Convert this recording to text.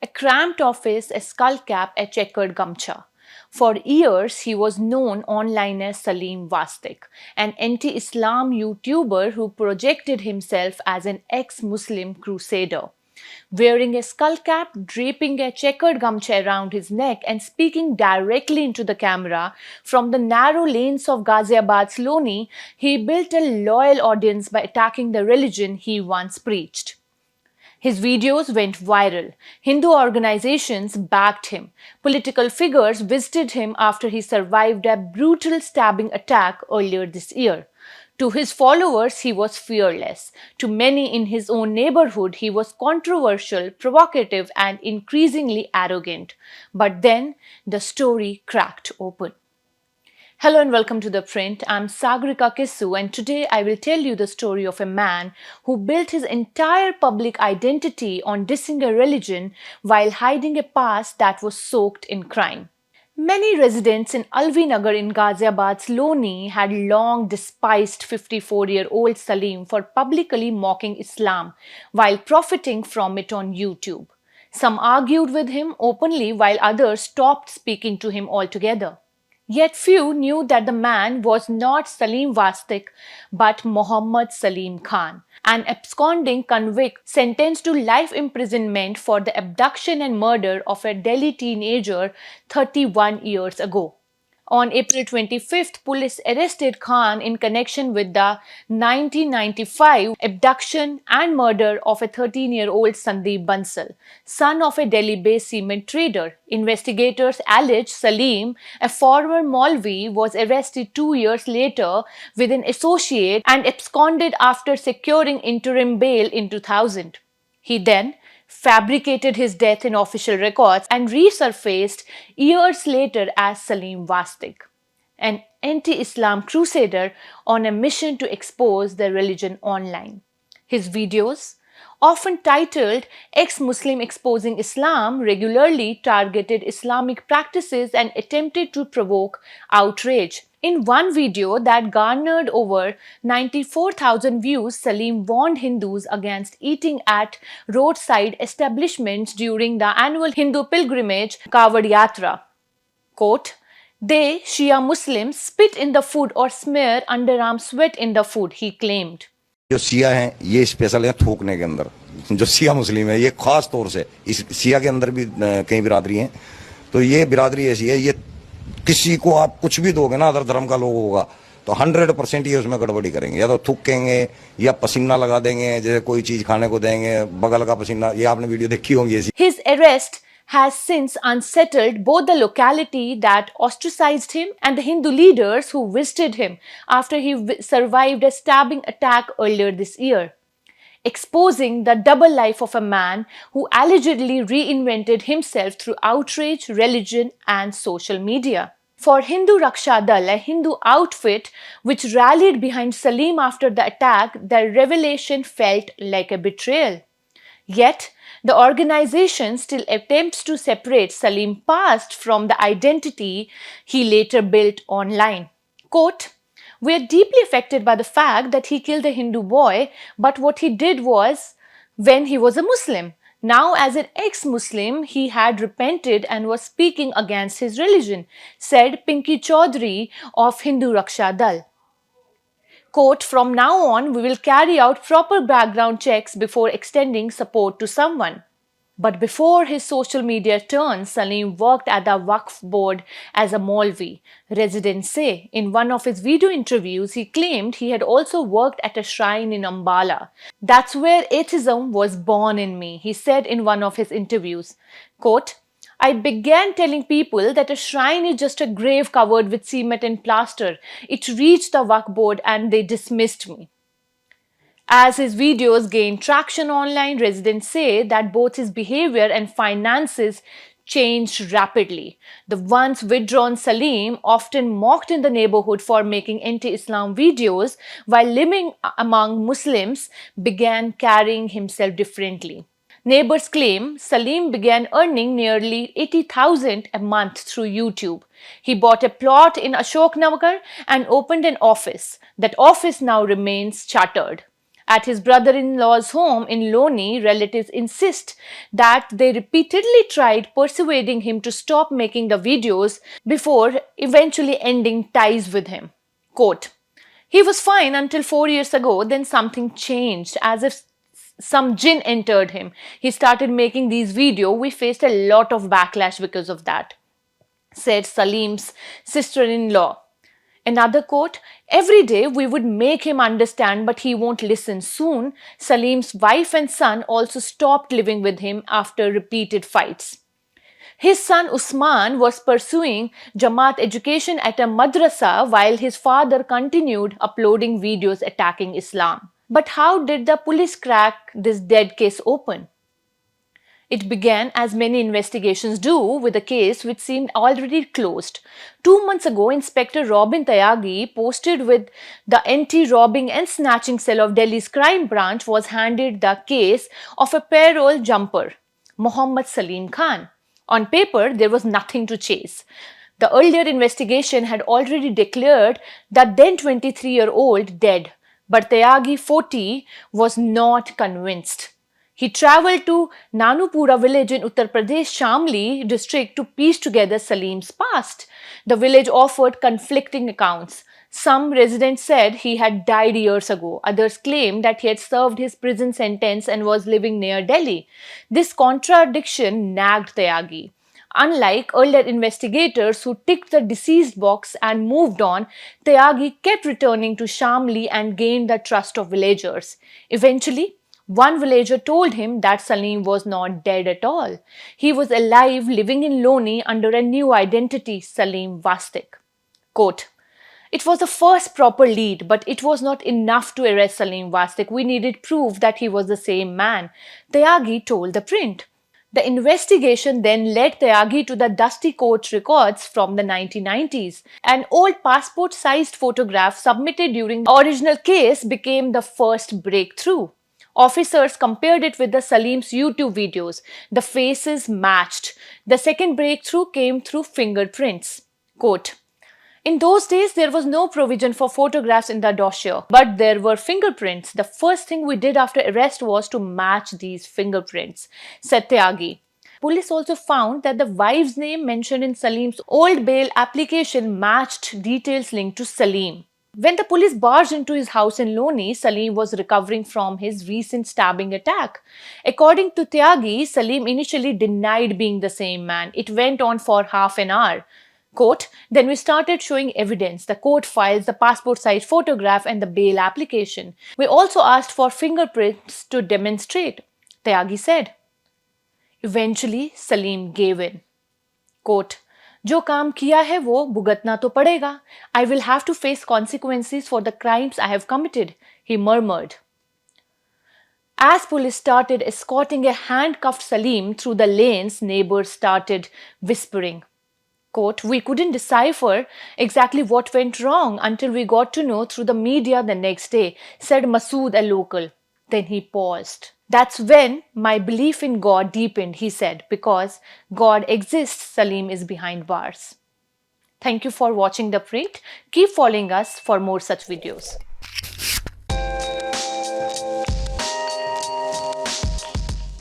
A cramped office, a skull cap, a checkered gamcha. For years, he was known online as Saleem Wastik, an anti-Islam YouTuber who projected himself as an ex-Muslim crusader. Wearing a skull cap, draping a checkered gamcha around his neck, and speaking directly into the camera from the narrow lanes of Ghaziabad's Loni, he built a loyal audience by attacking the religion he once preached. His videos went viral. Hindu organizations backed him. Political figures visited him after he survived a brutal stabbing attack earlier this year. To his followers, he was fearless. To many in his own neighborhood, he was controversial, provocative, and increasingly arrogant. But then the story cracked open. Hello and welcome to The Print. I'm Sagarika Kissu, and today I will tell you the story of a man who built his entire public identity on dissing a religion while hiding a past that was soaked in crime. Many residents in Alvi Nagar in Ghaziabad's Loni had long despised 54-year-old Saleem for publicly mocking Islam while profiting from it on YouTube. Some argued with him openly while others stopped speaking to him altogether. Yet few knew that the man was not Saleem Wastik but Muhammad Saleem Khan, an absconding convict sentenced to life imprisonment for the abduction and murder of a Delhi teenager 31 years ago. On April 25th, police arrested Khan in connection with the 1995 abduction and murder of a 13-year-old Sandeep Bansal, son of a Delhi-based cement trader. Investigators allege Saleem, a former Maulvi, was arrested 2 years later with an associate and absconded after securing interim bail in 2000. He then fabricated his death in official records and resurfaced years later as Saleem Wastik, an anti-Islam crusader on a mission to expose the religion online. His videos, often titled Ex-Muslim Exposing Islam, regularly targeted Islamic practices and attempted to provoke outrage. In one video that garnered over 94,000 views, Saleem warned Hindus against eating at roadside establishments during the annual Hindu pilgrimage Kawad Yatra. Quote, "They, Shia Muslims, spit in the food or smear underarm sweat in the food," he claimed. जो सिया हैं ये special है थूकने के अंदर, जो सिया मुस्लिम है ये खास तौर से इस सिया के अंदर भी कई बिरादरी हैं, तो ये बिरादरी ऐसी है, ये किसी को आप कुछ भी दोगे ना अदर धर्म का लोग होगा तो 100% ये उसमें गड़बड़ी करेंगे, या तो थूकेंगे या पसीना लगा देंगे, जैसे कोई चीज खाने को देंगे बगल का पसीना, ये आपने वीडियो देखी होंगी ऐसी. His arrest has since unsettled both the locality that ostracized him and the Hindu leaders who visited him after he survived a stabbing attack earlier this year, exposing the double life of a man who allegedly reinvented himself through outrage, religion, and social media. For Hindu Raksha Dal, a Hindu outfit which rallied behind Saleem after the attack, the revelation felt like a betrayal. Yet, the organization still attempts to separate Saleem's past from the identity he later built online. Quote, "We are deeply affected by the fact that he killed a Hindu boy, but what he did was when he was a Muslim. Now, as an ex-Muslim, he had repented and was speaking against his religion," said Pinky Chaudhary of Hindu Raksha Dal. Quote, "From now on, we will carry out proper background checks before extending support to someone." But before his social media turn, Saleem worked at the Waqf board as a Maulvi. Residents say in one of his video interviews, he claimed he had also worked at a shrine in Ambala. "That's where atheism was born in me," he said in one of his interviews. Quote, "I began telling people that a shrine is just a grave covered with cement and plaster. It reached the Waqf board and they dismissed me." As his videos gained traction online, residents say that both his behavior and finances changed rapidly. The once withdrawn Saleem, often mocked in the neighborhood for making anti-Islam videos while living among Muslims, began carrying himself differently. Neighbors claim Saleem began earning nearly 80,000 a month through YouTube. He bought a plot in Ashoknagar and opened an office. That office now remains shuttered. At his brother-in-law's home in Loni, relatives insist that they repeatedly tried persuading him to stop making the videos before eventually ending ties with him. Quote, he was fine until 4 years ago, then something changed, as if some jinn entered him. He started making these videos. We faced a lot of backlash because of that, said Saleem's sister-in-law. Another quote, every day we would make him understand, but he won't listen. Soon, Saleem's wife and son also stopped living with him after repeated fights. His son Usman was pursuing Jamaat education at a madrasa while his father continued uploading videos attacking Islam. But how did the police crack this dead case open? It began, as many investigations do, with a case which seemed already closed. 2 months ago, Inspector Robin Tyagi, posted with the anti-robbing and snatching cell of Delhi's crime branch, was handed the case of a parole jumper, Mohammad Saleem Khan. On paper, there was nothing to chase. The earlier investigation had already declared the then 23-year-old dead, but Tyagi, 40, was not convinced. He travelled to Nanupura village in Uttar Pradesh, Shamli district to piece together Saleem's past. The village offered conflicting accounts. Some residents said he had died years ago. Others claimed that he had served his prison sentence and was living near Delhi. This contradiction nagged Tyagi. Unlike earlier investigators who ticked the deceased box and moved on, Tyagi kept returning to Shamli and gained the trust of villagers. Eventually, one villager told him that Saleem was not dead at all. He was alive, living in Loni under a new identity, Saleem Wastik. Quote, it was the first proper lead, but it was not enough to arrest Saleem Wastik. We needed proof that he was the same man, Tyagi told ThePrint. The investigation then led Tyagi to the dusty court records from the 1990s. An old passport-sized photograph submitted during the original case became the first breakthrough. Officers compared it with the Saleem's YouTube videos. The faces matched. The second breakthrough came through fingerprints. Quote, in those days, there was no provision for photographs in the dossier, but there were fingerprints. The first thing we did after arrest was to match these fingerprints, said Tyagi. Police also found that the wife's name mentioned in Saleem's old bail application matched details linked to Saleem. When the police barged into his house in Loni, Saleem was recovering from his recent stabbing attack. According to Tyagi, Saleem initially denied being the same man. It went on for half an hour. Quote, then we started showing evidence, the court files, the passport-sized photograph and the bail application. We also asked for fingerprints to demonstrate, Tyagi said. Eventually, Saleem gave in. Quote, जो काम किया है वो भुगतना तो पड़ेगा. I will have to face consequences for the crimes I have committed, he murmured. As police started escorting a handcuffed Saleem through the lanes, neighbors started whispering. Quote, we couldn't decipher exactly what went wrong until we got to know through the media the next day, said Masood, a local. Then he paused. That's when my belief in God deepened, he said, because God exists, Saleem is behind bars. Thank you for watching ThePrint. Keep following us for more such videos.